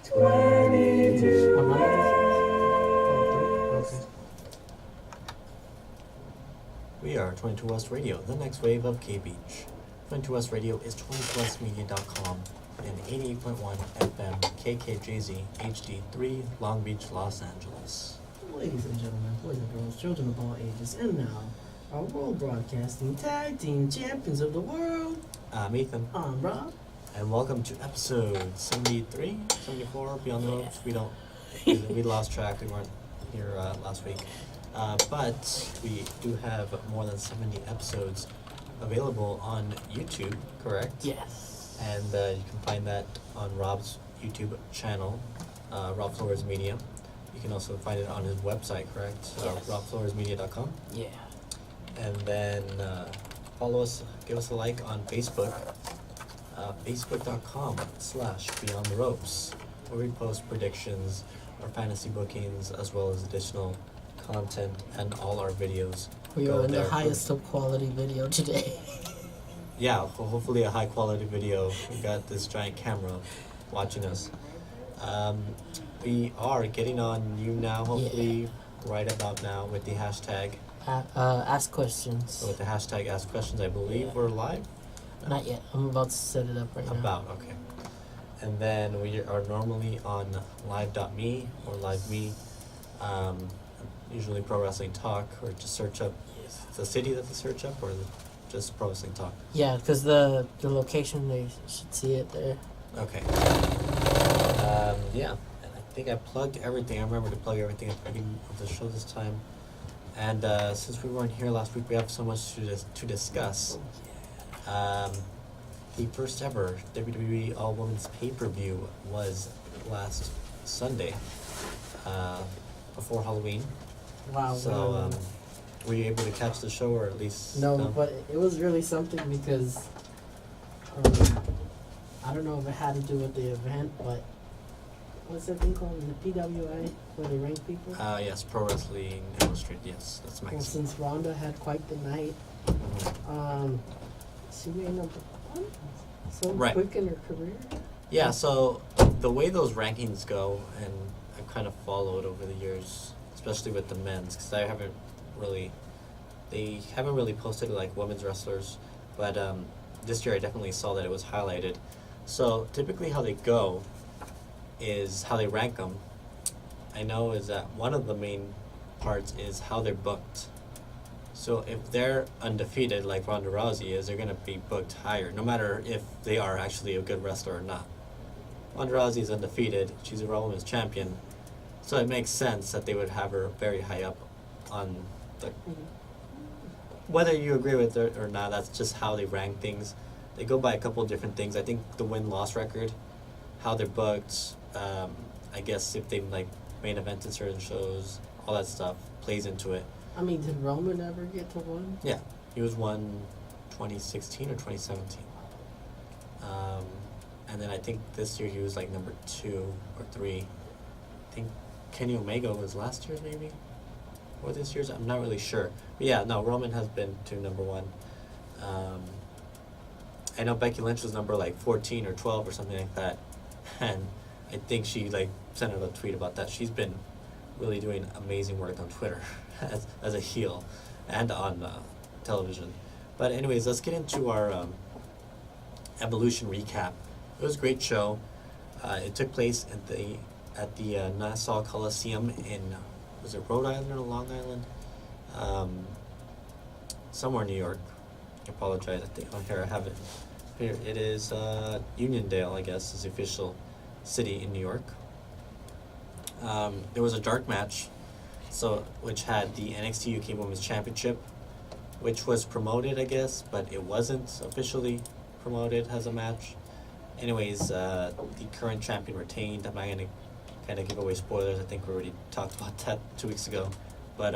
22. What number is this? We are 22 West Radio, the next wave of K-Beach. 22 West Radio is 22westmedia.com and 88.1 FM KKJZ HD3 Long Beach, Los Angeles. Ladies and gentlemen, boys and girls, children of all ages, and now, our World Broadcasting Tag Team Champions of the World, I'm Ethan, I'm Rob. and welcome to episode 73, 74, Beyond the Ropes. We lost track, we weren't here last week. But we do have more than 70 episodes available on YouTube, correct? Yes. And you can find that on Rob's YouTube channel, Rob Flores Media. You can also find it on his website, correct? Yes. RobFloresMedia.com. Yeah. And then follow us, give us a like on Facebook, Facebook.com/Beyond the Ropes, where we post predictions, our fantasy bookings, as well as additional content and all our videos. We go are in the there. highest of quality video today. Yeah, hopefully a high quality video. We got this giant camera watching us. We are getting on you now, hopefully right about now with the hashtag. Ask questions. So with the hashtag ask questions, I believe we're live. Not yet. I'm about to set it up right now. Okay. And then we are normally on live.me or live.me, usually Pro Wrestling Talk, or just search up the city that they search up, or just Pro Wrestling Talk. Yeah, because the location, they should see it there. Okay. Yeah, and I think I plugged everything. I remember to plug everything at the beginning of the show this time. And since we weren't here last week, we have so much to discuss. The first ever WWE All Women's pay-per-view was last Sunday, before Halloween. Wow. So, were you able to catch the show, or at least? No, but it was really something because I don't know if it had to do with the event, but what's that thing called? The PWI, where they rank people? Yes, Pro Wrestling Illustrated. Yes, that's my. Well, since Ronda had quite the night, she made number one so Right. quick in her career. Yeah, so the way those rankings go, and I've kind of followed over the years, especially with the men's, because they haven't really posted like women's wrestlers, but this year I definitely saw that it was highlighted. So typically how they go is how they rank them. I know is that one of the main parts is how they're booked. So if they're undefeated like Ronda Rousey is, they're going to be booked higher, no matter if they are actually a good wrestler or not. Ronda Rousey is undefeated, she's a Raw Women's Champion, so it makes sense that they would have her very high up on the... Whether you agree with it or not, that's just how they rank things. They go by a couple of different things. I think the win-loss record, how they're booked, I guess if they like main event in certain shows, all that stuff plays into it. I mean, did Roman ever get to one? Yeah, he was one 2016 or 2017. And then I think this year he was like number 2 or 3. I think Kenny Omega was last year's maybe, or this year's. I'm not really sure. But yeah, no, Roman has been to number 1. I know Becky Lynch was number like 14 or 12 or something like that, and I think she like sent out a tweet about that. She's been really doing amazing work on Twitter as a heel and on television. But anyways, let's get into our Evolution recap. It was a great show. It took place at the Nassau Coliseum in, was it Rhode Island or Long Island? Somewhere in New York. I apologize. I think here I have it. Here it is. Uniondale, I guess, is the official city in New York. There was a dark match, which had the NXT UK Women's Championship, which was promoted, I guess, but it wasn't officially promoted as a match. Anyways, the current champion retained. I'm not going to kind of give away spoilers. I think we already talked about that 2 weeks ago. But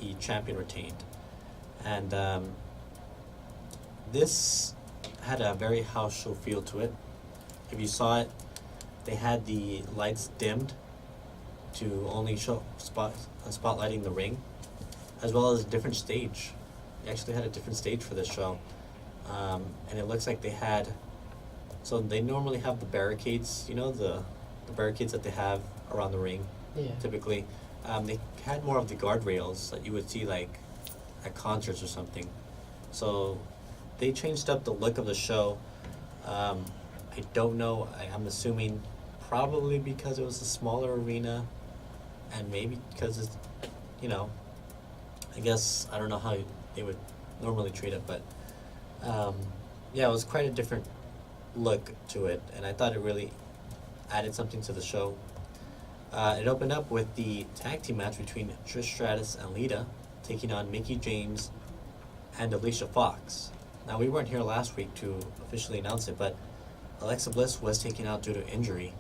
the champion retained. And this had a very house show feel to it. If you saw it, they had the lights dimmed to only show spotlighting the ring, as well as a different stage. They actually had a different stage for this show. And it looks like they had, so they normally have the barricades, you know, the the barricades that they have around the ring. Yeah. Typically, they had more of the guardrails that you would see like at concerts or something. So they changed up the look of the show. I don't know. I'm assuming probably because it was a smaller arena, and maybe because it's, you know, I guess I don't know how they would normally treat it, but yeah, it was quite a different look to it, and I thought it really added something to the show. It opened up with the tag team match between Trish Stratus and Lita taking on Mickie James and Alicia Fox. Now, we weren't here last week to officially announce it, but Alexa Bliss was taken out due to injury.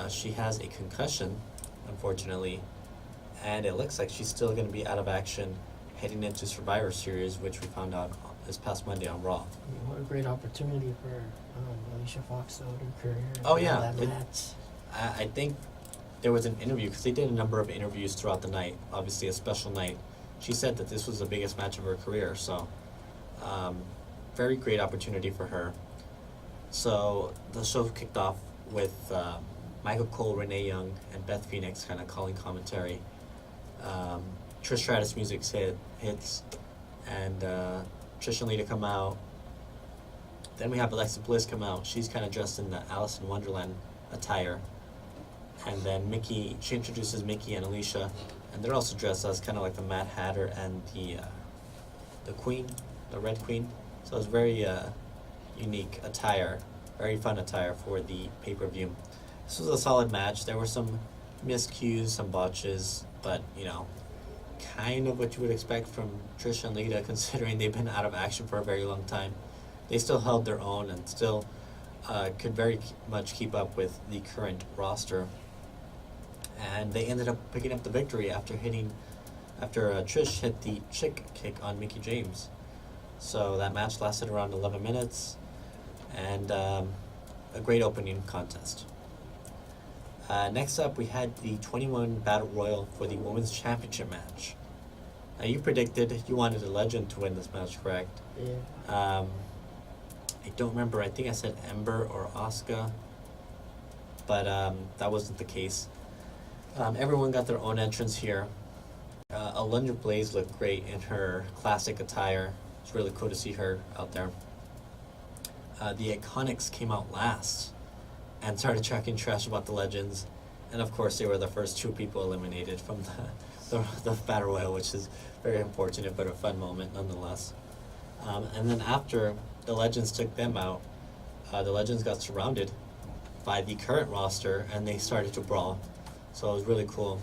She has a concussion, unfortunately, and it looks like she's still going to be out of action heading into Survivor Series, which we found out this past Monday on Raw. Yeah, what a great opportunity for Alicia Fox, though, her career. Oh, yeah. That match. I think there was an interview, because they did a number of interviews throughout the night, obviously a special night. She said that this was the biggest match of her career, so very great opportunity for her. So the show kicked off with Michael Cole, Renee Young, and Beth Phoenix kind of calling commentary. Trish Stratus music hits, and Trish and Lita come out. Then we have Alexa Bliss come out. She's kind of dressed in the Alice in Wonderland attire. And then she introduces Mickie and Alicia, and they're also dressed as kind of like the Mad Hatter and the Queen, the Red Queen. So it's very unique attire, very fun attire for the pay-per-view. This was a solid match. There were some miscues, some botches, but kind of what you would expect from Trish and Lita, considering they've been out of action for a very long time. They still held their own and still could very much keep up with the current roster. And they ended up picking up the victory after Trish hit the chick kick on Mickie James. So that match lasted around 11 minutes, and a great opening contest. Next up, we had the 21 Battle Royal for the Women's Championship match. Now, you predicted you wanted a legend to win this match, correct? Yeah. I don't remember. I think I said Ember or Asuka, but that wasn't the case. Everyone got their own entrance here. Alundra Blaze looked great in her classic attire. It's really cool to see her out there. The Iconics came out last and started talking trash about the Legends, and of course they were the first two people eliminated from the Battle Royal, which is very unfortunate but a fun moment nonetheless. And then after the Legends took them out, the Legends got surrounded by the current roster and they started to brawl. So it was really cool.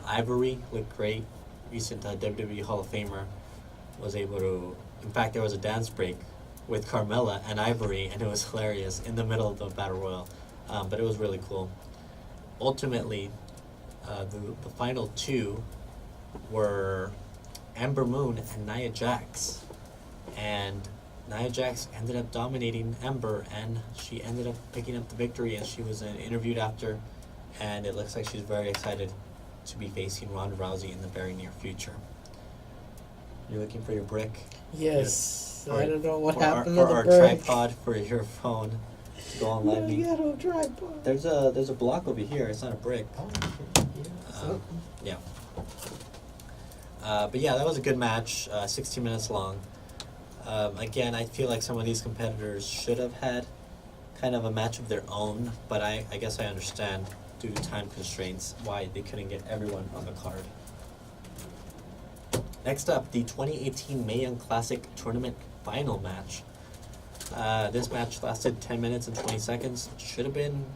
Ivory looked great. Recent WWE Hall of Famer was able to... In fact, there was a dance break with Carmella and Ivory, and it was hilarious in the middle of the Battle Royal. But it was really cool. Ultimately, the final two were Ember Moon and Nia Jax. And Nia Jax ended up dominating Ember, and she ended up picking up the victory, and she was interviewed after, and it looks like she's very excited to be facing Ronda Rousey in the very near future. You're looking for your brick? Yes. Or- I don't know what or happened our, to or the our brick. tripod for your phone to go on live. Yeah, no tripod. There's a block over here. It's not a brick. Oh, okay. Yeah. So, Yeah. But yeah, that was a good match. 16 minutes long. Again, I feel like some of these competitors should have had kind of a match of their own, but I guess I understand due to time constraints why they couldn't get everyone on the card. Next up, the 2018 Mae Young Classic Tournament Final match. This match lasted 10 minutes and 20 seconds. Should have been,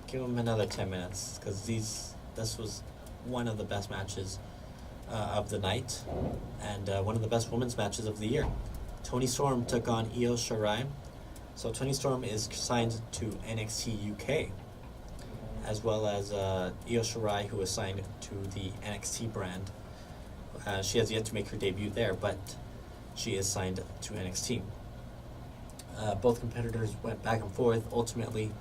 give them another 10 minutes, because this was one of the best matches of the night, and one of the best women's matches of the year. Toni Storm took on Io Shirai. So Toni Storm is signed to NXT UK, as well as Io Shirai, who is signed to the NXT brand. She has yet to make her debut there, but she is signed to NXT. Both competitors went back and forth. Ultimately,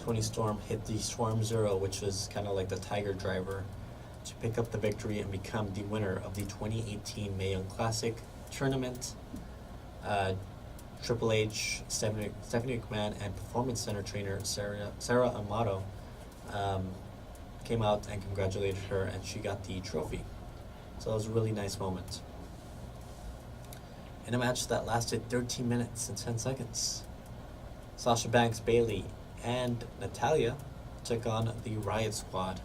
Toni Storm hit the Swarm Zero, which was kind of like the Tiger Driver, to pick up the victory and become the winner of the 2018 Mae Young Classic Tournament. Triple H, Stephanie McMahon, and Performance Center trainer Sarah Amato came out and congratulated her, and she got the trophy. So it was a really nice moment. In a match that lasted 13 minutes and 10 seconds, Sasha Banks, Bayley, and Natalya took on the Riot Squad.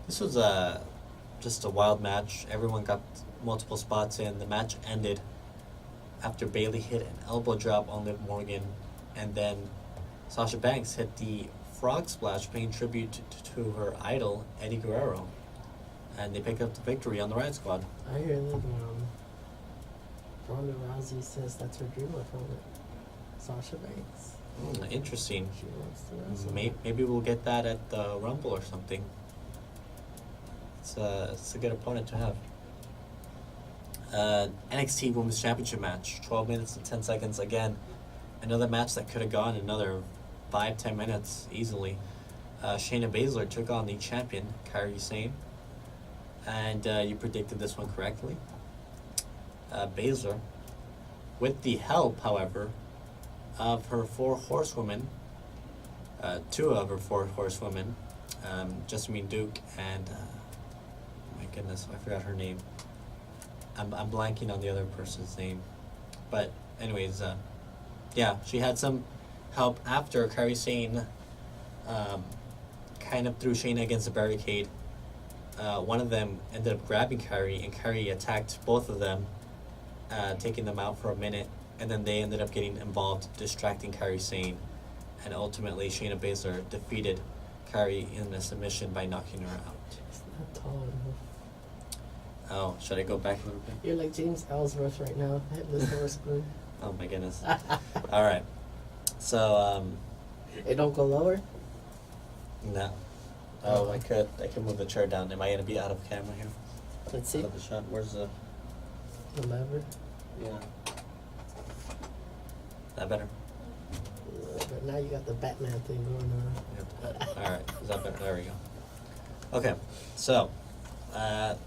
This was just a wild match. Everyone got multiple spots in. The match ended after Bayley hit an elbow drop on Liv Morgan, and then Sasha Banks hit the frog splash, paying tribute to her idol, Eddie Guerrero. And they picked up the victory on the Riot Squad. I hear that Ronda Rousey says that's her dream opponent, Sasha Banks. Interesting. She wants to wrestle. Maybe we'll get that at the Rumble or something. It's a good opponent to have. NXT Women's Championship match, 12 minutes and 10 seconds. Again, another match that could have gone another 5-10 minutes easily. Shayna Baszler took on the champion, Kairi Sane. And you predicted this one correctly. Baszler, with the help, however, of her 4 horsewomen, 2 of her 4 horsewomen, Jessamine Duke and, my goodness, I forgot her name. I'm blanking on the other person's name. But anyways, yeah, she had some help after Kairi Sane kind of threw Shayna against the barricade. One of them ended up grabbing Kairi, and Kairi attacked both of them, taking them out for a minute, and then they ended up getting involved, distracting Kairi Sane, and ultimately Shayna Baszler defeated Kairi in a submission by knocking her out. She's not tall enough. Oh, should I go back a little bit? You're like James Ellsworth right now, headless horseman. Oh my goodness. All right. So, It don't go lower? no. Oh, I could move the chair down. Am I gonna be out of camera here? Let's see. Out of the shot. Where's the? The lever. Yeah. That better? But now you got the Batman thing going on. Yep. All right. Is that better? There we go. Okay. So, the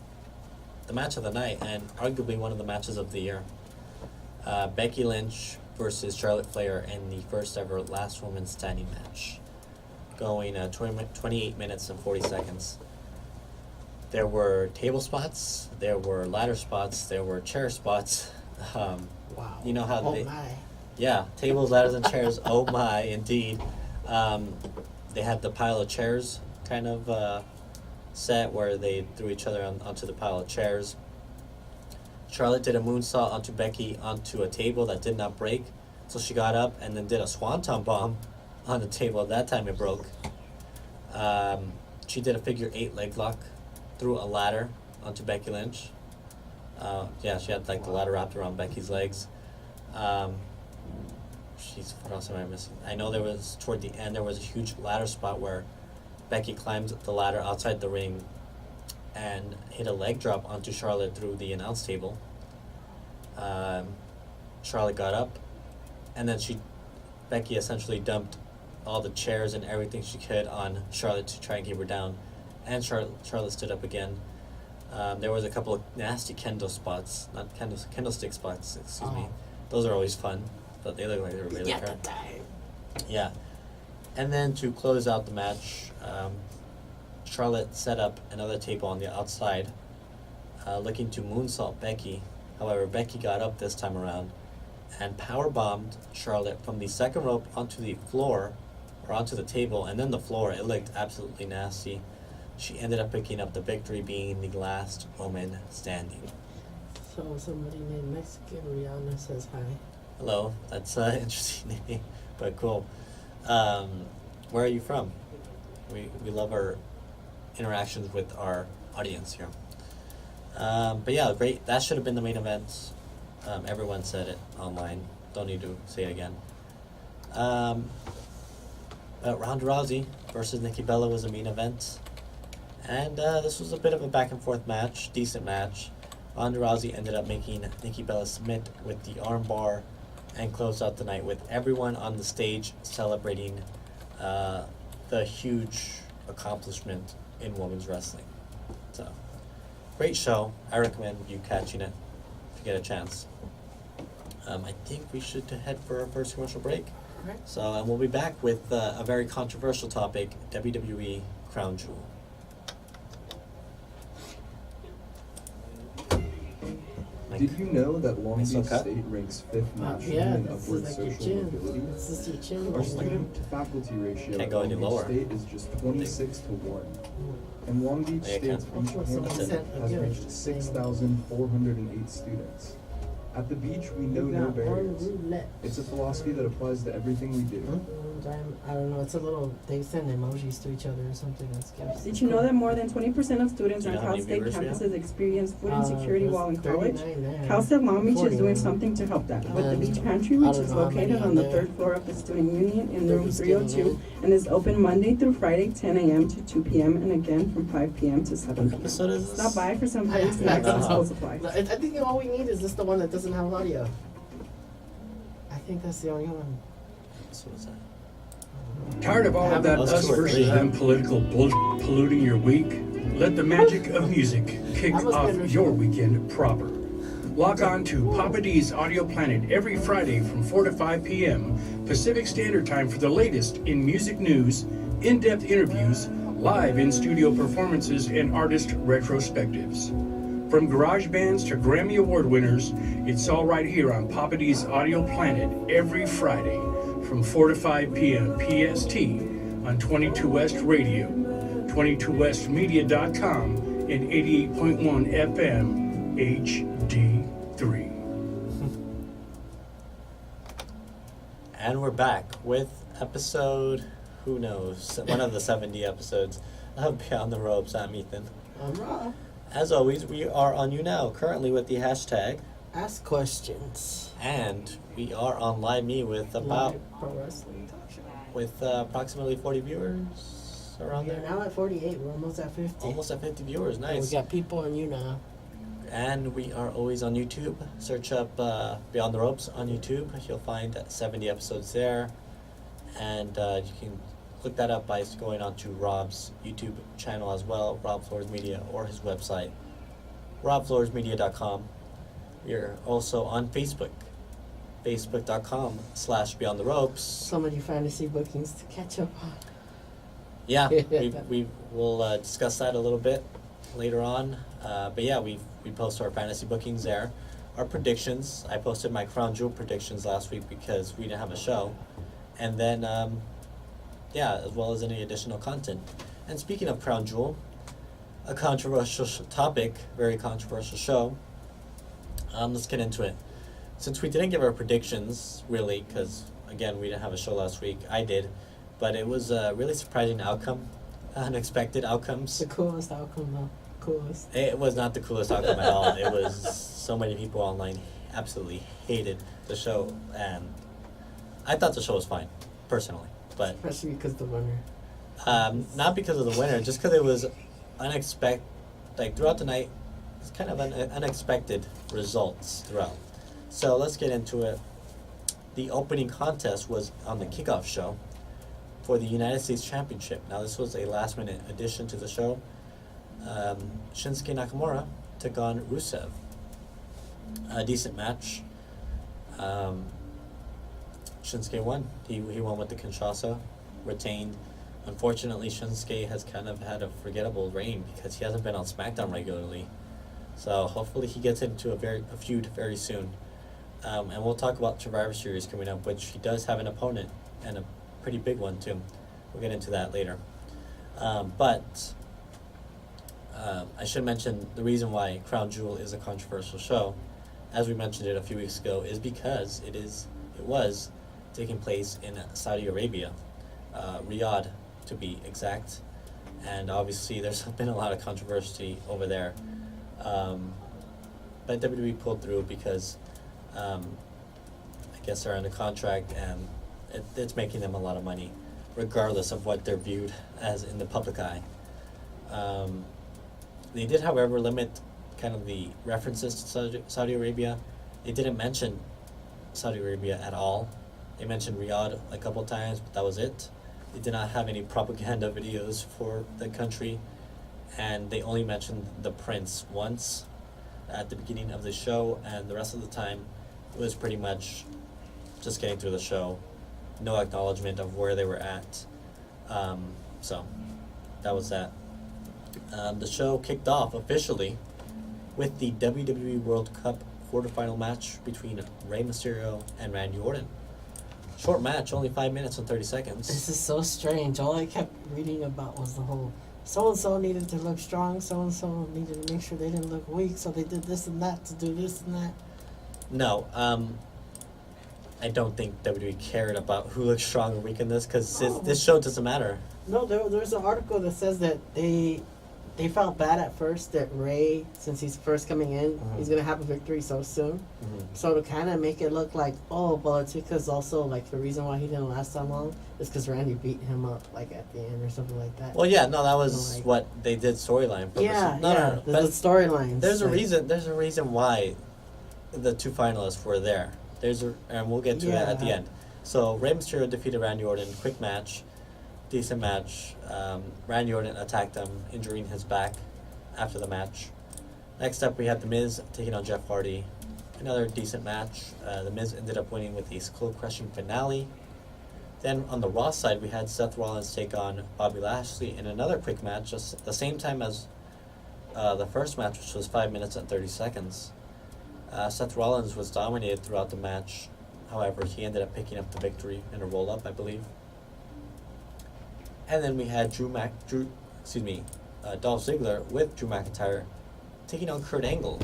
match of the night, and arguably one of the matches of the year. Becky Lynch versus Charlotte Flair in the first ever Last Woman Standing match, going 28 minutes and 40 seconds. There were table spots, there were ladder spots, there were chair spots. Wow. You know how oh my. Yeah, tables, ladders, and chairs. Oh my, indeed. They had the pile of chairs kind of set where they threw each other onto the pile of chairs. Charlotte did a moonsault onto Becky onto a table that did not break, so she got up and then did a swanton bomb on the table. That time it broke. She did a figure 8 leg lock through a ladder onto Becky Lynch. Yeah, she had like the ladder wrapped around Becky's legs. What else am I missing? I know there was, toward the end, there was a huge ladder spot where Becky climbed the ladder outside the ring and hit a leg drop onto Charlotte through the announce table. Charlotte got up, and then Becky essentially dumped all the chairs and everything she could on Charlotte to try and keep her down, and Charlotte stood up again. There was a couple of nasty kendo stick spots, excuse me. Those are always fun, but they look like they were really hurt. Yeah. And then to close out the match, Charlotte set up another table on the outside, looking to moonsault Becky. However, Becky got up this time around and powerbombed Charlotte from the second rope onto the floor, or onto the table, and then the floor. It looked absolutely nasty. She ended up picking up the victory, being the last woman standing. So somebody named Mexican Rihanna says hi. Hello, that's an interesting name, but cool. Where are you from? We love our interactions with our audience here. But yeah, great. That should have been the main event. Everyone said it online. Don't need to say it again. Ronda Rousey versus Nikki Bella was the main event. And this was a bit of a back and forth match, decent match. Ronda Rousey ended up making Nikki Bella submit with the armbar and closed out the night with everyone on the stage celebrating the huge accomplishment in women's wrestling. So, great show. I recommend you catching it if you get a chance. I think we should head for our first commercial break. Alright. So, and we'll be back with a very controversial topic, WWE Crown Jewel. Did you know that Long Nice Beach little cut. State ranks 5th nationally Yeah, in this upward is like your social chin. mobility? This is your chin. Our right student-to-faculty ratio Can't at go Long any Beach lower. State is just 26-1. And Long Beach Yeah, you State's can. beach That's it. campus has reached 6,408 students. At the beach, we know We no got barriers. one roulette. It's a philosophy that applies to everything we do. I don't know. It's a little. They send emojis to each other or something. That's good. Did you know that more than 20% of students Do you on know how Cal many State viewers we have? campuses experience food insecurity there's while in college? 39 there. Cal State Long Beach is 40 doing now. something to help that. With the And Beach Pantry, I which don't is know how many located on on the there. 3rd floor of the Student Union in room 30 still 302 and is open Monday through Friday, 10 a.m. to 2 p.m. and again from 5 p.m. to 7 What p.m. episode is this? Stop by for some I- food snacks and Uh-huh. school supplies. I think all we need is just the one that doesn't have audio. I think that's the only one. So what's that? Tired of all of that Those us two or versus three. them political bullshit polluting your week? Let the magic of music kick That was off good, your Richard. weekend proper. Log on to Papa D's Audio Planet every Friday from 4 to 5 p.m. Pacific Standard Time for the latest in music news, in-depth interviews, live in-studio performances, and artist retrospectives. From garage bands to Grammy Award winners, it's all right here on Papa D's Audio Planet every Friday from 4 to 5 p.m. PST on 22 West Radio, 22westmedia.com, and 88.1 FM HD3. And we're back with episode, who knows, one of the 70 episodes of Beyond the Ropes. I'm Ethan. Raw. As always, we are on You Now, currently with the hashtag, Ask questions. and we are on Live Me with about, Live Pro Wrestling Talk Show. with approximately 40 viewers around We're there. now at 48. We're almost at 50. Almost at 50 viewers, And nice. we got people on you now. And we are always on YouTube. Search up Beyond the Ropes on YouTube. You'll find 70 episodes there. And you can click that up by going on to Rob's YouTube channel as well, Rob Flores Media, or his website, robfloresmedia.com. We're also on Facebook, facebook.com/Beyond the Ropes. So many fantasy bookings to catch up on. Yeah, we will discuss that a little bit later on. But yeah, we post our fantasy bookings there. Our predictions. I posted my Crown Jewel predictions last week because we didn't have a show. And then, yeah, as well as any additional content. And speaking of Crown Jewel, a controversial topic, very controversial show. Let's get into it. Since we didn't give our predictions, really, because, again, we didn't have a show last week. I did. But it was a really surprising outcome. Unexpected outcomes. The coolest outcome, though. Coolest. It was not the coolest outcome at all. It was so many people online absolutely hated the show, and I thought the show was fine, personally. But Especially because the winner. not because of the winner, just because it was unexpected. Like throughout the night, it's kind of unexpected results throughout. So let's get into it. The opening contest was on the kickoff show for the United States Championship. Now this was a last-minute addition to the show. Shinsuke Nakamura took on Rusev. A decent match. Shinsuke won. He won with the Kinshasa, retained. Unfortunately, Shinsuke has kind of had a forgettable reign because he hasn't been on SmackDown regularly. So hopefully he gets into a feud very soon. And we'll talk about Survivor Series coming up, which he does have an opponent, and a pretty big one too. We'll get into that later. But I should mention the reason why Crown Jewel is a controversial show, as we mentioned it a few weeks ago, is because it was taking place in Saudi Arabia, Riyadh to be exact, and obviously there's been a lot of controversy over there. But WWE pulled through because I guess they're under contract and it's making them a lot of money, regardless of what they're viewed as in the public eye. They did, however, limit kind of the references to Saudi Arabia. They didn't mention Saudi Arabia at all. They mentioned Riyadh a couple times, but that was it. They did not have any propaganda videos for the country, and they only mentioned the prince once at the beginning of the show, and the rest of the time it was pretty much just getting through the show. No acknowledgement of where they were at. So that was that. The show kicked off officially with the WWE World Cup quarterfinal match between Rey Mysterio and Randy Orton. Short match, only 5 minutes and 30 seconds. This is so strange. All I kept reading about was the whole so-and-so needed to look strong, so-and-so needed to make sure they didn't look weak, so they did this and that to do this and that. No, I don't think WWE cared about who looks strong or weak in this, because this show doesn't matter. No, there's an article that says that they felt bad at first that Ray, since he's first coming in, he's going to have a victory so soon. Mm-hmm. So to kind of make it look like, oh, well, it's because also, like, the reason why he didn't last that long is because Randy beat him up, like, at the end or something like that. Well, yeah, no, that was like, what they did storyline for. Yeah, No. the storylines. There's a like, reason. There's a reason why the two finalists were there. And we'll get to that at the end. So Rey Mysterio defeated Randy Orton. Quick match, decent match. Randy Orton attacked him, injuring his back after the match. Next up, we had The Miz taking on Jeff Hardy. Another decent match. The Miz ended up winning with a skull-crushing finale. Then on the Raw side, we had Seth Rollins take on Bobby Lashley in another quick match, just the same time as the first match, which was 5 minutes and 30 seconds. Seth Rollins was dominated throughout the match. However, he ended up picking up the victory in a roll-up, I believe. And then we had Dolph Ziggler with Drew McIntyre taking on Kurt Angle.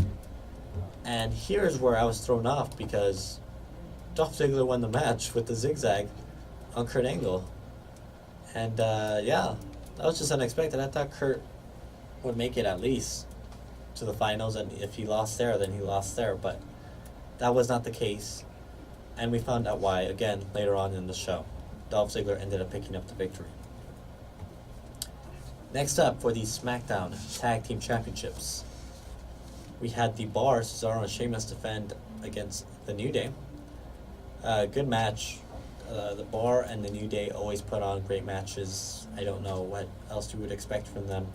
And here's where I was thrown off, because Dolph Ziggler won the match with the zigzag on Kurt Angle. And that was just unexpected. I thought Kurt would make it at least to the finals, and if he lost there, then he lost there. But that was not the case. And we found out why, again, later on in the show. Dolph Ziggler ended up picking up the victory. Next up, for the SmackDown Tag Team Championships, we had the Bar, Cesaro and Sheamus, defend against the New Day. Good match. The Bar and the New Day always put on great matches. I don't know what else you would expect from them.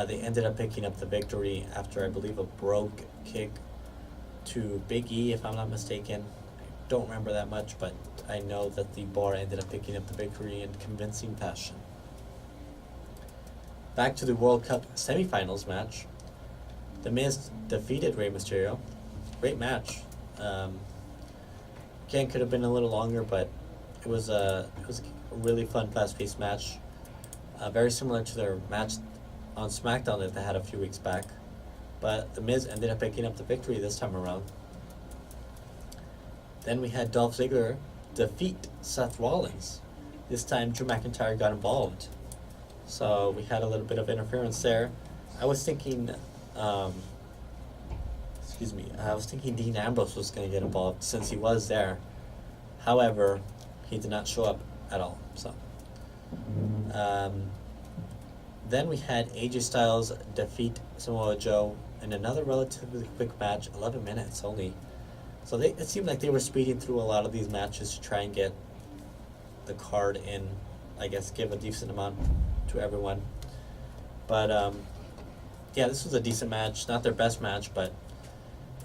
They ended up picking up the victory after, I believe, a brogue kick to Big E, if I'm not mistaken. I don't remember that much, but I know that the Bar ended up picking up the victory in convincing fashion. Back to the World Cup semifinals match. The Miz defeated Rey Mysterio. Great match. Again, could have been a little longer, but it was a really fun, fast-paced match. Very similar to their match on SmackDown that they had a few weeks back. But The Miz ended up picking up the victory this time around. Then we had Dolph Ziggler defeat Seth Rollins. This time Drew McIntyre got involved. So we had a little bit of interference there. I was thinking Dean Ambrose was going to get involved since he was there. However, he did not show up at all. So then we had AJ Styles defeat Samoa Joe in another relatively quick match, 11 minutes only. So it seemed like they were speeding through a lot of these matches to try and get the card in, I guess, give a decent amount to everyone. But this was a decent match. Not their best match, but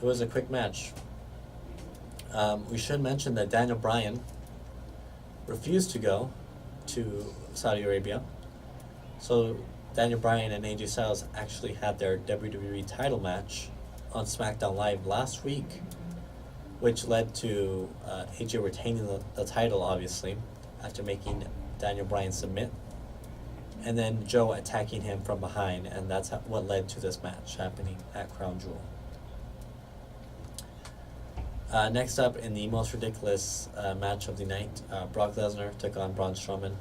it was a quick match. We should mention that Daniel Bryan refused to go to Saudi Arabia. So Daniel Bryan and AJ Styles actually had their WWE title match on SmackDown Live last week, which led to AJ retaining the title, obviously, after making Daniel Bryan submit. And then Joe attacking him from behind, and that's what led to this match happening at Crown Jewel. Next up, in the most ridiculous match of the night, Brock Lesnar took on Braun Strowman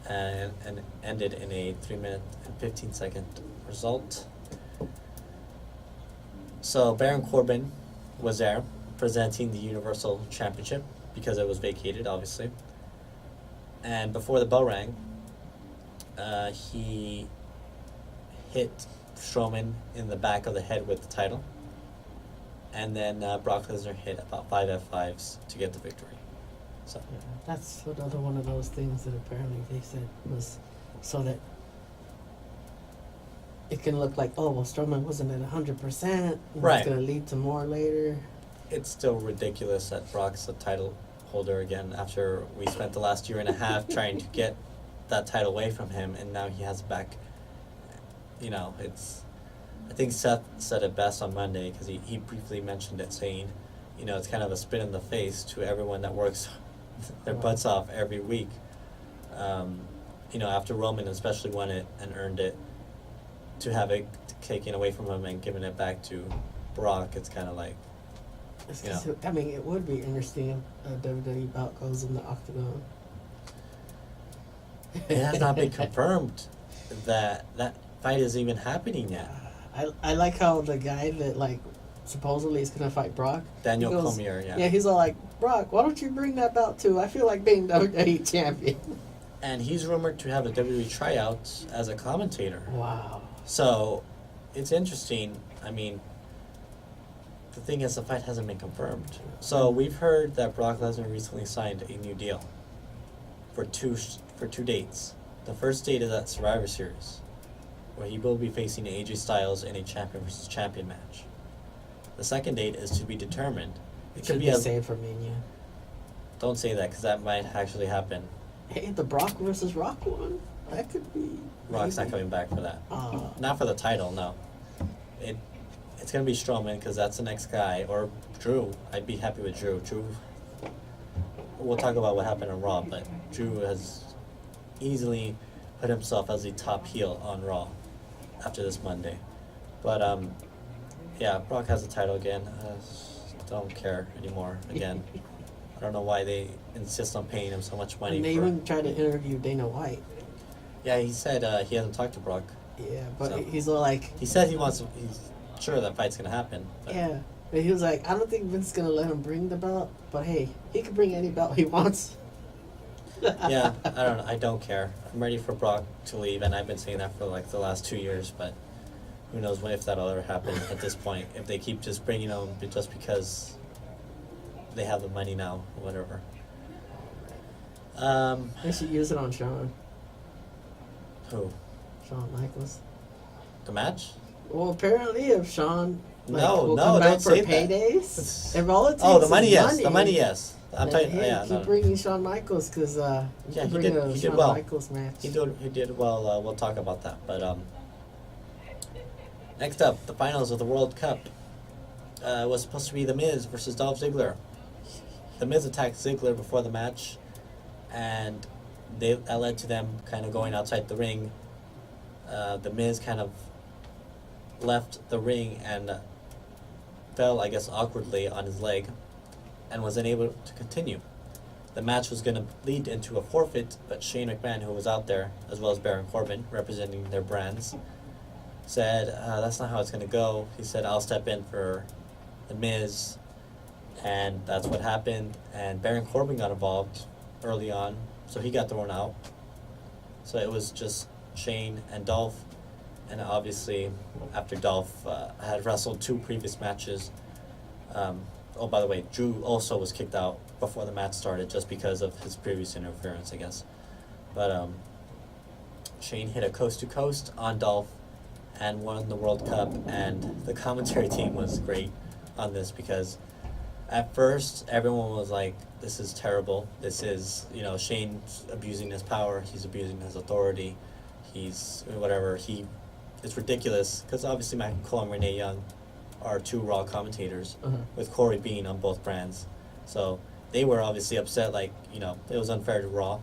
and ended in a 3-minute and 15-second result. So Baron Corbin was there presenting the Universal Championship because it was vacated, obviously. And before the bell rang, he hit Strowman in the back of the head with the title. And then Brock Lesnar hit about 5 F5s to get the victory. So that's another one of those things that apparently they said was so that it can look like, oh, well, Strowman wasn't at 100%. Right. It's going to lead to more later. it's still ridiculous that Brock's a title holder again after we spent the last year and a half trying to get that title away from him, and now he has it back. You know, it's. I think Seth said it best on Monday because he briefly mentioned it, saying, you know, it's kind of a spit in the face to everyone that works their butts off every week. You know, after Roman especially won it and earned it, to have it taken away from him and given it back to Brock, it's kind of like, you know. I mean, it would be interesting if a WWE bout goes in the octagon. It has not been confirmed that that fight is even happening yet. I like how the guy that like supposedly is gonna fight Brock, Daniel he goes, Cormier, yeah. Yeah, he's all like, Brock, why don't you bring that belt too? I feel like being WWE champion. And he's rumored to have a WWE tryout as a commentator. Wow. So, it's interesting. I mean, the thing is, the fight hasn't been confirmed. So we've heard that Brock Lesnar recently signed a new deal for two dates. The first date is at Survivor Series, where he will be facing AJ Styles in a champion versus champion match. The second date is to be determined. It could should be be saved for Mania. Don't say that, because that might actually happen. Hey, the Brock versus Rock one, that could be. Rock's not maybe. coming back for that. Uh, Not for the title, no. It's gonna be Strowman because that's the next guy, or Drew. I'd be happy with Drew. We'll talk about what happened on Raw, but Drew has easily put himself as the top heel on Raw after this Monday. But yeah, Brock has the title again. Don't care anymore. Again, I don't know why they insist on paying him so much money. and they for, even tried to interview Dana White. Yeah, he said he hasn't talked to Brock. Yeah, but So- he's all like, He said he's sure that fight's gonna happen. But yeah. But he was like, I don't think Vince's gonna let him bring the belt, but hey, he can bring any belt he wants. Yeah, I don't care. I'm ready for Brock to leave, and I've been saying that for like the last 2 years, but who knows if that'll ever happen at this point. If they keep just bringing him just because they have the money now, or whatever. They should use it on Shawn Michaels. The match? Well, apparently, if Shawn No, will no, come back don't for say that. paydays, if all it takes Oh, the is money, yes. The money, yes. I'm then, telling you, hey, yeah. keep No. bringing Shawn Michaels because you Yeah, can he bring did- a he did Shawn well. Michaels match. He did well. We'll talk about that. But next up, the finals of the World Cup was supposed to be The Miz versus Dolph Ziggler. The Miz attacked Ziggler before the match, and that led to them kind of going outside the ring. The Miz kind of left the ring and fell, I guess, awkwardly on his leg, and was unable to continue. The match was going to lead into a forfeit, but Shane McMahon, who was out there, as well as Baron Corbin, representing their brands, said, that's not how it's going to go. He said, I'll step in for The Miz, and that's what happened. And Baron Corbin got involved early on, so he got thrown out. So it was just Shane and Dolph, and obviously, after Dolph had wrestled 2 previous matches, oh, by the way, Drew also was kicked out before the match started just because of his previous interference, I guess. But Shane hit a coast-to-coast on Dolph and won the World Cup, and the commentary team was great on this because at first everyone was like, this is terrible. This is, Shane's abusing his power. He's abusing his authority. He's whatever. It's ridiculous because obviously Matt Cole and Renee Young are 2 Raw commentators, with Corey being on both brands. So they were obviously upset, it was unfair to Raw.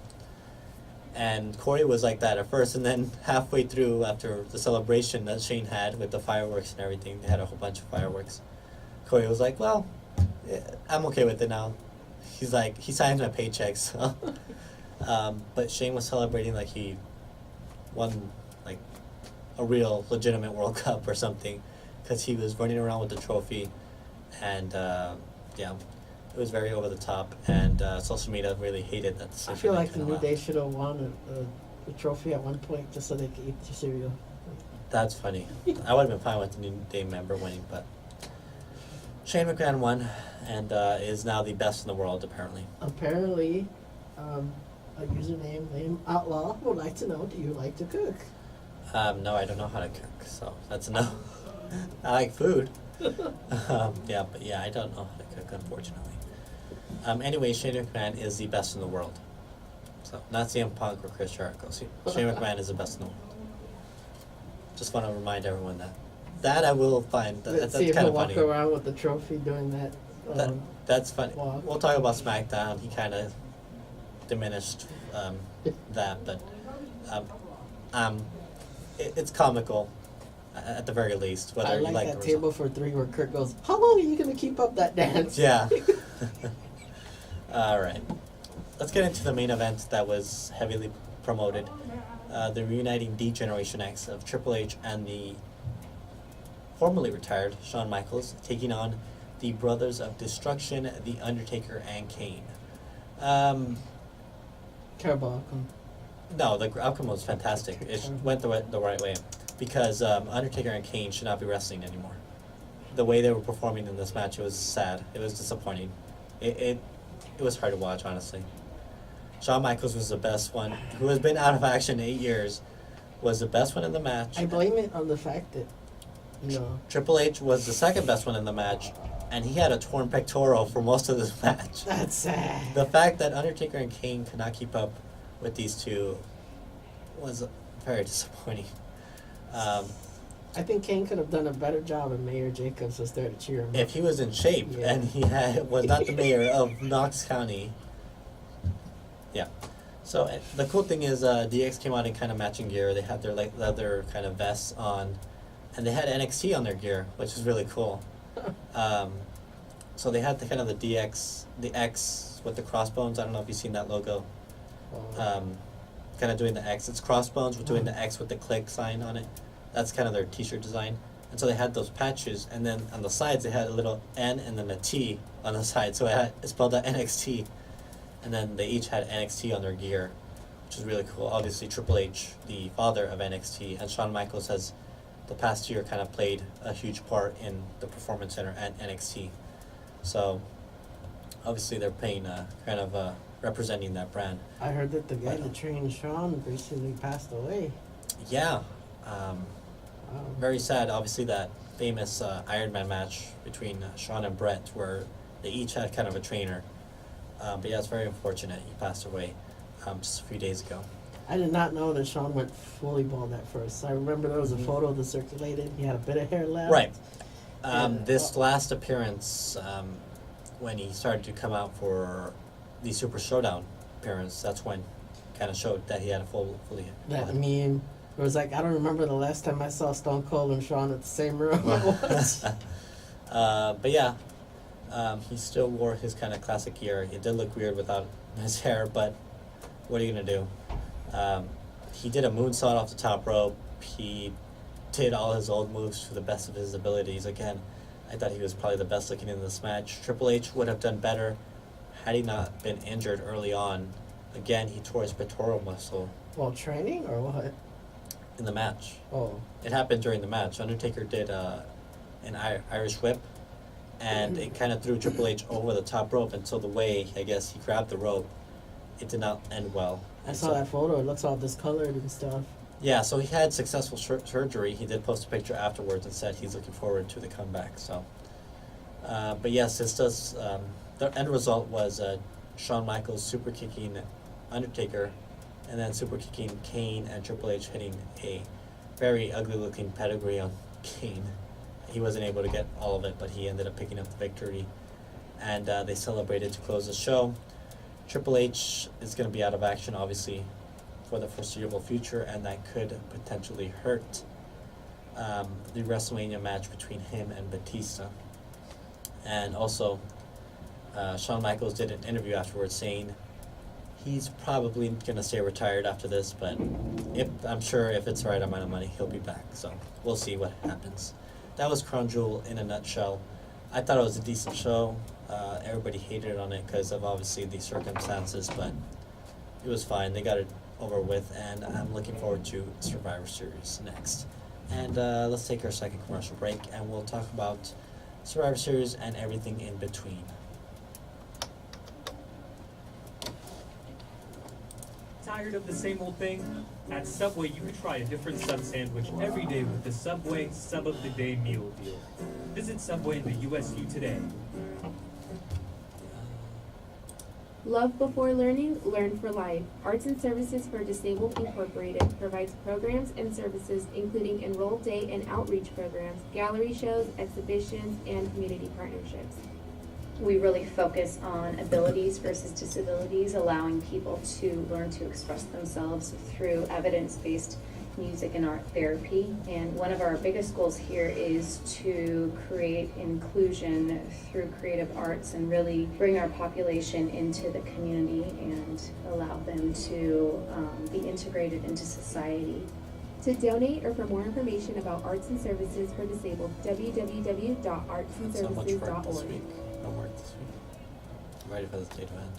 And Corey was like that at first, and then halfway through, after the celebration that Shane had with the fireworks and everything, they had a whole bunch of fireworks. Corey was like, well, yeah, I'm okay with it now. He's like, he signs my paycheck, so. But Shane was celebrating like he won, a real legitimate World Cup or something, because he was running around with the trophy, and it was very over the top, and social media really hated that decision. I feel They like the kinda New laughed. Day should have won a trophy at one point just so they could eat the cereal. That's funny. I would have been fine with the New Day member winning, but Shane McMahon won, and is now the best in the world, apparently. Apparently, a username named Outlaw would like to know, do you like to cook? No, I don't know how to cook, so that's a no. I like food. Yeah, but yeah, I don't know how to cook, unfortunately. Anyway, Shane McMahon is the best in the world. So, not CM Punk or Chris Jericho. Shane McMahon is the best in the world. Just want to remind everyone that. That I will find. Let's That's see if kind he'll of walk funny. around with the trophy doing that. That's funny. Walk. We'll talk about SmackDown. He kind of diminished that, but it's comical at the very least. Whether I you like like that the table result. for three where Kurt goes, "How long are you gonna keep up that dance?" Yeah. All right. Let's get into the main event that was heavily promoted. The reuniting D Generation X of Triple H and the formerly retired Shawn Michaels taking on the Brothers of Destruction, The Undertaker and Kane. Terrible outcome. No, the outcome was fantastic. It went the right way because Undertaker and Kane should not be wrestling anymore. The way they were performing in this match, it was sad. It was disappointing. It was hard to watch, honestly. Shawn Michaels was the best one, who has been out of action 8 years, was the best one in the match. I blame it on the fact that, Triple H was the second best one in the match, and he had a torn pectoral for most of this match. that's sad. The fact that Undertaker and Kane could not keep up with these two was very disappointing. I think Kane could have done a better job if Mayor Jacobs was there to cheer him If up. he was in shape Yeah. and he was not the mayor of Knox County. Yeah. So the cool thing is DX came out in kind of matching gear. They had their like leather kind of vests on, and they had NXT on their gear, which is really cool. So they had the kind of the X with the crossbones. I don't know if you've seen that logo. Kind of doing the X. It's crossbones with doing the X with the click sign on it. That's kind of their T-shirt design. And so they had those patches, and then on the sides they had a little N and then a T on the side. So it spelled out NXT. And then they each had NXT on their gear, which is really cool. Obviously, Triple H, the father of NXT, and Shawn Michaels has, the past year, kind of played a huge part in the Performance Center and NXT. So, obviously, they're playing, kind of representing that brand. I heard that the guy that trained Sean recently passed away. Yeah. Wow. Very sad. Obviously, that famous Iron Man match between Shawn and Brett, where they each had kind of a trainer. But yeah, it's very unfortunate. He passed away just a few days ago. I did not know that Sean went fully bald at first. I remember there was a photo that circulated. He had a bit of hair left. Right. Yeah. This last appearance, when he started to come out for the Super Showdown appearance, that's when kind of showed that he had a fully That bald. meme. It was like, I don't remember the last time I saw Stone Cold and Sean at the same room. Once. But yeah, he still wore his kind of classic gear. It did look weird without his hair, but what are you going to do? He did a moonsault off the top rope. He did all his old moves to the best of his abilities. Again, I thought he was probably the best looking in this match. Triple H would have done better had he not been injured early on. Again, he tore his pectoral muscle While training or what? in the match. Oh. It happened during the match. Undertaker did an Irish whip, and it kind of threw Triple H over the top rope, and so the way, I guess, he grabbed the rope, it did not end well. I And saw so- that photo. It looks all discolored and stuff. Yeah, so he had successful surgery. He did post a picture afterwards and said he's looking forward to the comeback. So, but yes, this does. The end result was Shawn Michaels super kicking Undertaker, and then super kicking Kane, and Triple H hitting a very ugly looking pedigree on Kane. He wasn't able to get all of it, but he ended up picking up the victory, and they celebrated to close the show. Triple H is going to be out of action, obviously, for the foreseeable future, and that could potentially hurt the WrestleMania match between him and Batista. And also, Shawn Michaels did an interview afterwards saying he's probably going to stay retired after this, but I'm sure if it's the right amount of money, he'll be back. So we'll see what happens. That was Crown Jewel in a nutshell. I thought it was a decent show. Everybody hated on it because of obviously the circumstances, but it was fine. They got it over with, and I'm looking forward to Survivor Series next. And let's take our second commercial break, and we'll talk about Survivor Series and everything in between. Tired of the same old thing? At Subway, you can try a different sub sandwich every day with the Subway Sub of the Day meal deal. Visit Subway in the USU today. Love before learning, learn for life. Arts and Services for Disabled Incorporated provides programs and services including enrolled day and outreach programs, gallery shows, exhibitions, and community partnerships. We really focus on abilities versus disabilities, allowing people to learn to express themselves through evidence-based music and art therapy. And one of our biggest goals here is to create inclusion through creative arts and really bring our population into the community and allow them to be integrated into society. To donate or for more information about Arts and Services for Disabled, So much work this www.artsandservices.org. week. No work this week. I'm ready for this day to end.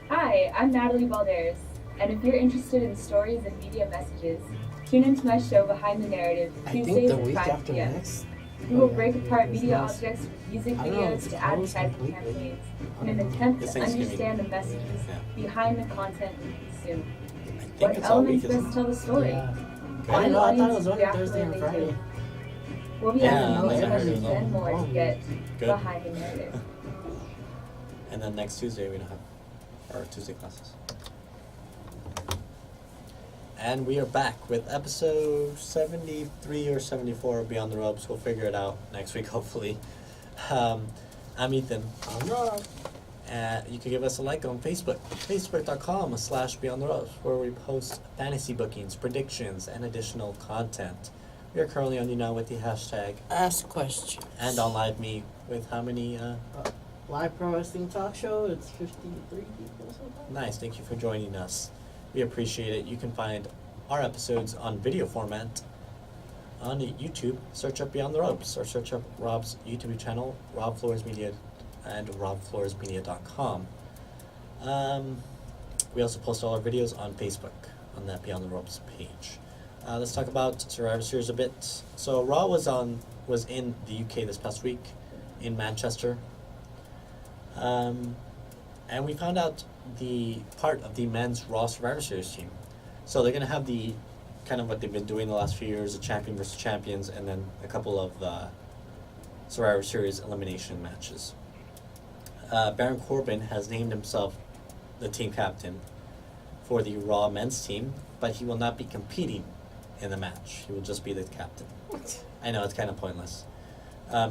Hi, I'm Natalie Valdez, and if you're interested in stories and media messages, tune into my show Behind the Narrative, I think Tuesdays the at week 5 after p.m. next. We will yeah, break apart it's media nice. objects with music I don't know, videos it's to closed advertising completely. campaigns I in an don't know. attempt This to Thanksgiving. understand the messages Yeah. behind the content we consume. I think What it's all week, elements isn't best it? tell the story? Yeah. Okay. I didn't know, I thought it was Audiences only react Thursday when and they Friday. do. We'll be Yeah, asking I those heard questions it. and more to get Good. behind the narrative. And then next Tuesday we don't have our Tuesday classes. And we are back with episode 73 or 74 of Beyond the Ropes. We'll figure it out next week, hopefully. I'm Ethan. I'm Rob. You can give us a like on Facebook, facebook.com/Beyond the Ropes, where we post fantasy bookings, predictions, and additional content. We are currently on now with the hashtag Ask questions. and on Live Me with how many? Live Pro Wrestling Talk Show, it's 53 people so far. Nice, thank you for joining us. We appreciate it. You can find our episodes on video format on YouTube. Search up Beyond the Ropes or search up Rob's YouTube channel, Rob Flores Media, and robfloresmedia.com. We also post all our videos on Facebook on that Beyond the Ropes page. Let's talk about Survivor Series a bit. So Raw was in the UK this past week in Manchester. And we found out the part of the men's Raw Survivor Series team. So they're going to have the kind of what they've been doing the last few years, the champion versus champions, and then a couple of Survivor Series elimination matches. Baron Corbin has named himself the team captain for the Raw men's team, but he will not be competing in the match. He will just be the captain. I know, it's kind of pointless.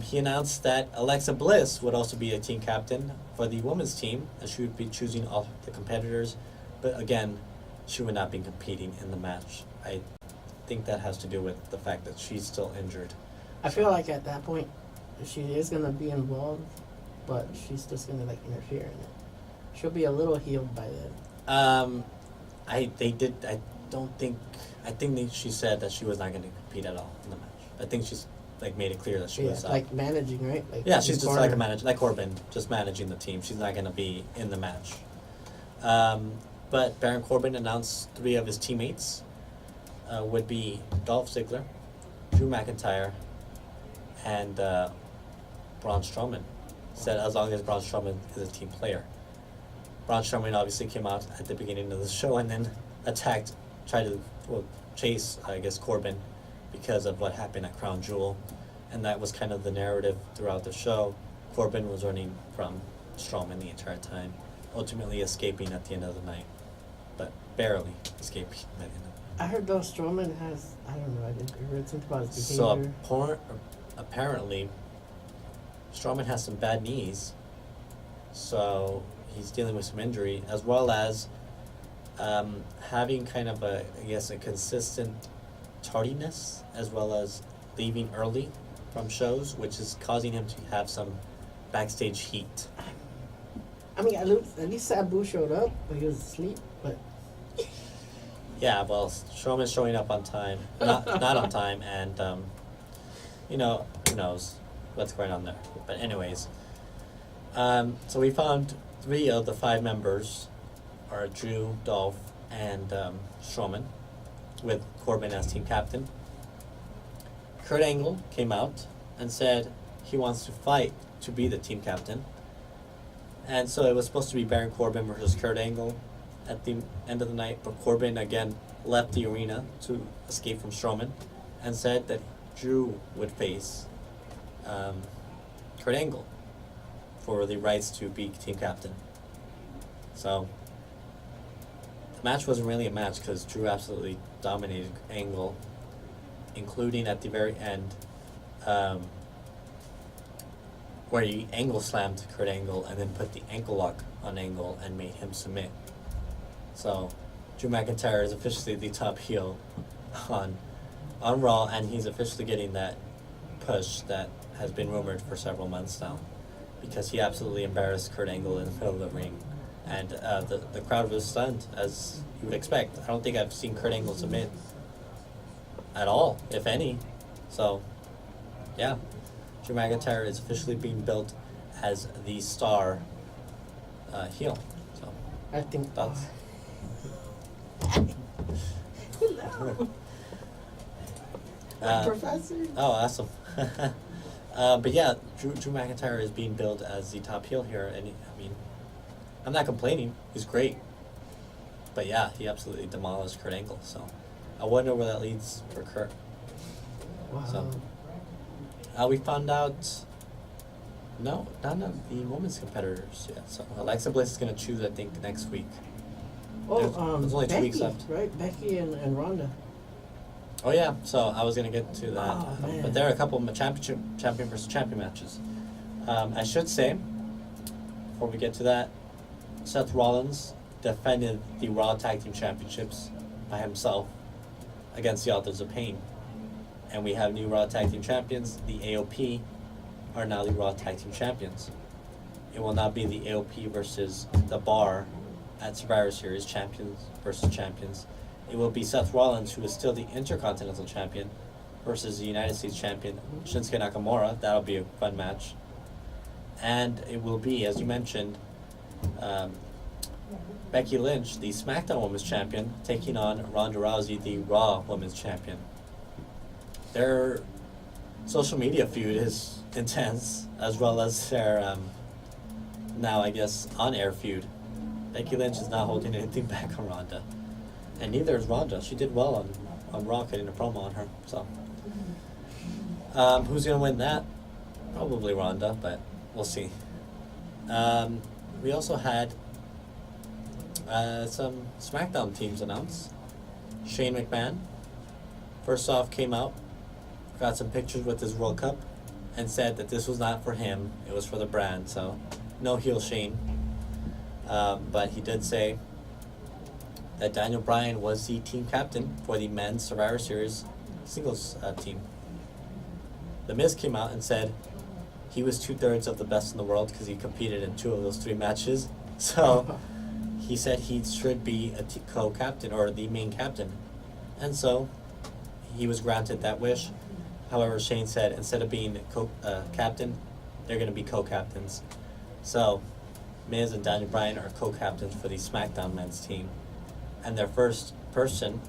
He announced that Alexa Bliss would also be a team captain for the women's team, and she would be choosing all the competitors, but again, she would not be competing in the match. I think that has to do with the fact that she's still injured. I feel like at that point, she is going to be involved, but she's just going to like interfere in it. She'll be a little healed by then. I think she said that she was not going to compete at all in the match. I think she's like made it clear that she Yeah, was like managing, right? Like yeah, in she's just corner. like a manager, like Corbin, just managing the team. She's not going to be in the match. But Baron Corbin announced 3 of his teammates would be Dolph Ziggler, Drew McIntyre, and Braun Strowman. Said as long as Braun Strowman is a team player. Braun Strowman obviously came out at the beginning of the show and then tried to chase, I guess, Corbin because of what happened at Crown Jewel. And that was kind of the narrative throughout the show. Corbin was running from Strowman the entire time, ultimately escaping at the end of the night, but barely escaping at the end of the night. I heard though Strowman has, I don't know, I read something about his So behavior. apparently, Strowman has some bad knees, so he's dealing with some injury, as well as having kind of a consistent tardiness, as well as leaving early from shows, which is causing him to have some backstage heat. I mean, at least Sabu showed up, but he was asleep. But Yeah, well, Strowman's showing up on time, not on time, and who knows what's going on there. But anyways, so we found 3 of the 5 members are Drew, Dolph, and Strowman, with Corbin as team captain. Kurt Angle came out and said he wants to fight to be the team captain. And so it was supposed to be Baron Corbin versus Kurt Angle at the end of the night, but Corbin again left the arena to escape from Strowman and said that Drew would face Kurt Angle for the rights to be team captain. So the match wasn't really a match because Drew absolutely dominated Angle, including at the very end where he angle slammed Kurt Angle and then put the ankle lock on Angle and made him submit. So Drew McIntyre is officially the top heel on Raw, and he's officially getting that push that has been rumored for several months now, because he absolutely embarrassed Kurt Angle in the middle of the ring, and the crowd was stunned, as you would expect. I don't think I've seen Kurt Angle submit at all, if any. So yeah, Drew McIntyre is officially being built as the star heel. So I think that's Professor. Oh, awesome. But yeah, Drew McIntyre is being billed as the top heel here, and I mean, I'm not complaining. He's great. But yeah, he absolutely demolished Kurt Angle. So I wonder where that leads for Kurt. Wow. So we found out. No, none of the women's competitors yet. So Alexa Bliss is going to choose, I think, next week. There's only 2 Becky, weeks left. right? Becky and Ronda. Oh yeah, so I was gonna get to that, Oh, man. but there are a couple of champion versus champion matches. I should say, before we get to that, Seth Rollins defended the Raw Tag Team Championships by himself against the Authors of Pain, and we have new Raw Tag Team Champions. The AOP are now the Raw Tag Team Champions. It will not be the AOP versus the Bar at Survivor Series, champions versus champions. It will be Seth Rollins, who is still the Intercontinental Champion, versus the United States Champion, Shinsuke Nakamura. That'll be a fun match. And it will be, as you mentioned, Becky Lynch, the SmackDown Women's Champion, taking on Ronda Rousey, the Raw Women's Champion. Their social media feud is intense, as well as their, now I guess, on-air feud. Becky Lynch is not holding anything back on Ronda. And neither is Ronda. She did well on Raw, getting a promo on her. So, who's going to win that? Probably Ronda, but we'll see. We also had some SmackDown teams announced. Shane McMahon, first off, came out, got some pictures with his World Cup, and said that this was not for him, it was for the brand. So, no heel Shane. But he did say that Daniel Bryan was the team captain for the men's Survivor Series singles team. The Miz came out and said he was 2/3 of the best in the world because he competed in 2 of those 3 matches. So he said he should be a co-captain, or the main captain. And so he was granted that wish. However, Shane said instead of being captain, they're going to be co-captains. So Miz and Daniel Bryan are co-captains for the SmackDown men's team. And their first person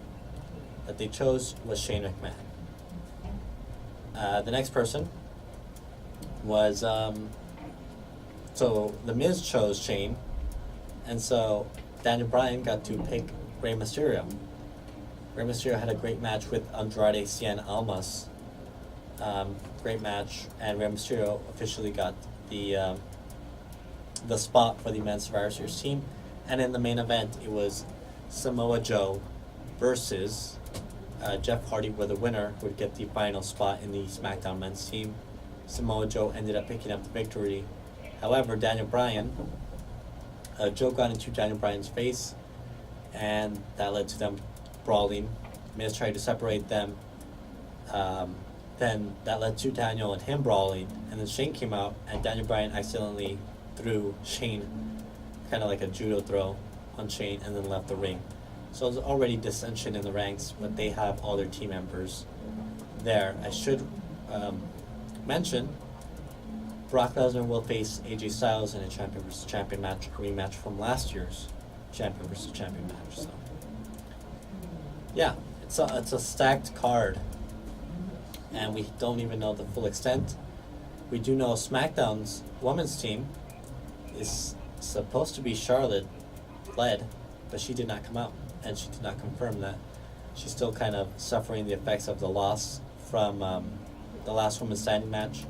that they chose was Shane McMahon. The next person was, so The Miz chose Shane, and so Daniel Bryan got to pick Rey Mysterio. Rey Mysterio had a great match with Andrade Cien Almas. Great match, and Rey Mysterio officially got the spot for the men's Survivor Series team. And in the main event, it was Samoa Joe versus Jeff Hardy, where the winner would get the final spot in the SmackDown men's team. Samoa Joe ended up picking up the victory. However, Joe got into Daniel Bryan's face, and that led to them brawling. Miz tried to separate them. Then that led to Daniel and him brawling, and then Shane came out, and Daniel Bryan accidentally threw Shane, kind of like a judo throw on Shane, and then left the ring. So there's already dissension in the ranks, but they have all their team members there. I should mention Brock Lesnar will face AJ Styles in a champion versus champion match, a rematch from last year's champion versus champion match. So yeah, it's a stacked card, and we don't even know the full extent. We do know SmackDown's women's team is supposed to be Charlotte led, but she did not come out, and she did not confirm that. she's still kind of suffering the effects of the loss from the last women's standing match.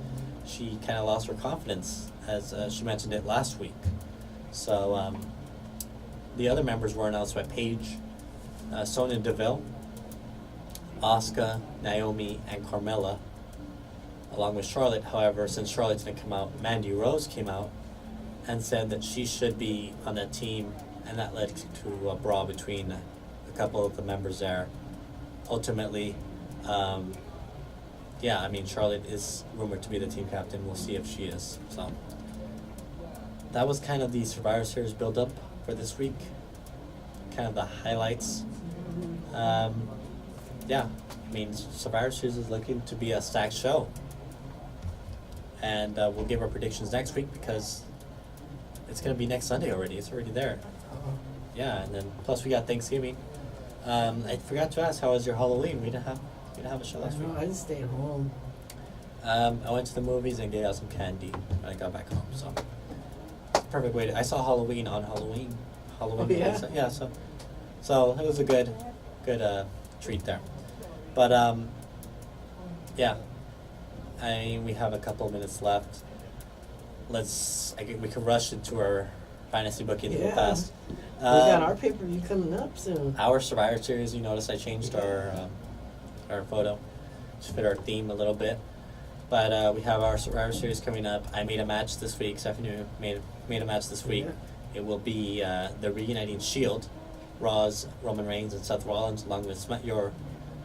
She kind of lost her confidence, as she mentioned it last week. So the other members were announced by Paige, Sonya Deville, Asuka, Naomi, and Carmella, along with Charlotte. However, since Charlotte didn't come out, Mandy Rose came out and said that she should be on that team, and that led to a brawl between a couple of the members there. Ultimately, Charlotte is rumored to be the team captain. We'll see if she is. So that was kind of the Survivor Series build-up for this week. Kind of the highlights. Survivor Series is looking to be a stacked show. And we'll give our predictions next week because it's going to be next Sunday already. It's already there. Yeah, and then plus we got Thanksgiving. I forgot to ask, how was your Halloween? We didn't have a show last week. I just stayed home. I went to the movies and gave out some candy when I got back home. So perfect way to. I saw Halloween on Halloween. Oh, yeah? Yeah. So it was a good treat there. But we have a couple of minutes left. We can rush into our fantasy booking real fast. We got our pay-per-view coming up soon. Our Survivor Series, you notice I changed our photo to fit our theme a little bit. But we have our Survivor Series coming up. I made a match this week. Stephanie made a match this week. Yeah. It will be the Reuniting Shield, Raw's Roman Reigns and Seth Rollins, along with your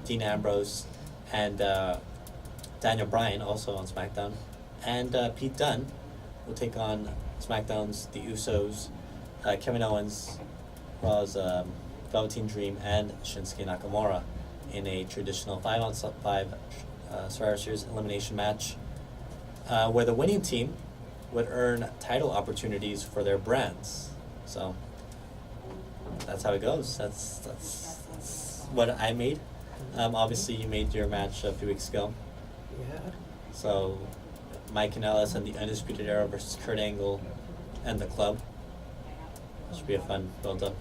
Dean Ambrose and Daniel Bryan, also on SmackDown. And Pete Dunne will take on SmackDown's The Usos, Kevin Owens, Raw's Velveteen Dream, and Shinsuke Nakamura in a traditional 5-on-5 Survivor Series elimination match, where the winning team would earn title opportunities for their brands. So that's how it goes. That's what I made. Obviously, you made your match a few weeks ago. Yeah. So Mike Kanellis and the Undisputed Era versus Kurt Angle and the Club. Should be a fun build-up.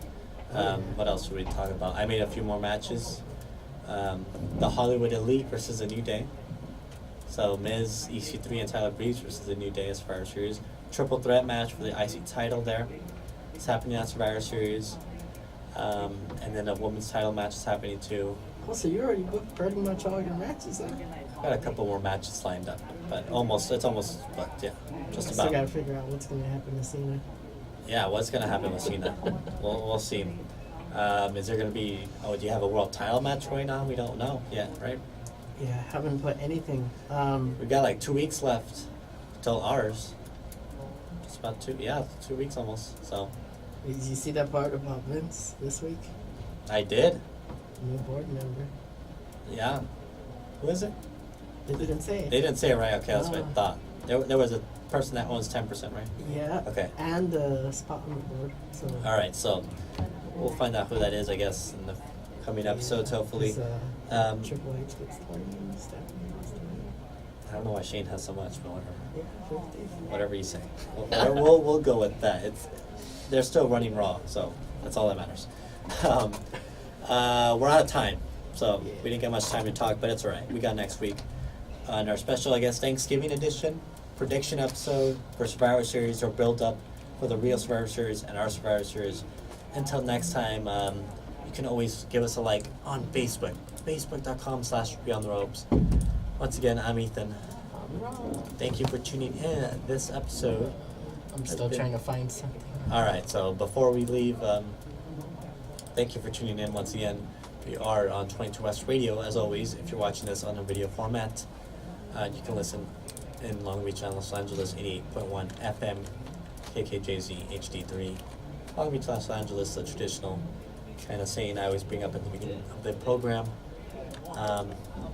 What else should we talk about? I made a few more matches. The Hollywood Elite versus the New Day. So Miz, EC3, and Tyler Breeze versus the New Day as Survivor Series. Triple threat match for the IC title there. It's happening on Survivor Series. And then a women's title match is happening too. Oh, so you already booked pretty much all your matches, huh? Got a couple more matches lined up, but it's almost booked, yeah. Just Still about. gotta figure out what's gonna happen to Cena. Yeah, what's gonna happen with Cena? We'll see. Is there gonna be? Oh, do you have a world title match going on? We don't know yet, right? Yeah, haven't put anything. We got like 2 weeks left till ours. Just about 2 weeks almost. So. Did you see that part about Vince this week? I did. New board member. Yeah. Who is it? They didn't say it. They didn't say it right. Okay, that's what I Oh. thought. There was a person that owns 10%, right? Yeah. Okay. And the spot on the board. So. All right, so we'll find out who that is, I guess, in the coming episodes, hopefully. Triple H gets 20, Stephanie gets 20. I don't know why Shane has so much, but whatever. Yeah, 50. Whatever you say. We'll go with that. They're still running Raw, so that's all that matters. We're out of time, so we didn't get much time to talk, but it's all right. We got next week on our special, I guess, Thanksgiving edition prediction episode for Survivor Series, or build up for the real Survivor Series and our Survivor Series. Until next time, you can always give us a like on Facebook, facebook.com/Beyond the Ropes. Once again, I'm Ethan. Thank you for tuning in this episode. I'm still trying to find something. All right, so before we leave, thank you for tuning in once again. We are on 22 West Radio, as always. If you're watching this on a video format, you can listen in Long Beach and Los Angeles, 88.1 FM, KKJZ HD3. Long Beach, Los Angeles, the traditional kind of saying I always bring up at the beginning of the program.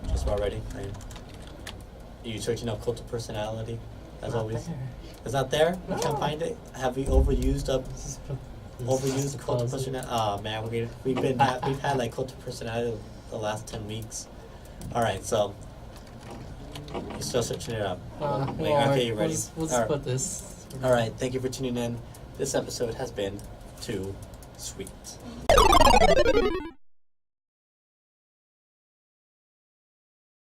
Just about ready. Are you searching up Cult of Personality, as Not always? there. It's not there? You can't find it? Have we overused This Cult of close it. Personality? Oh man, we've had like Cult of Personality the last 10 weeks. All right, so you're still searching it up. Wait, okay, you ready? We'll All right. put this. All right, thank you for tuning in. This episode has been too sweet.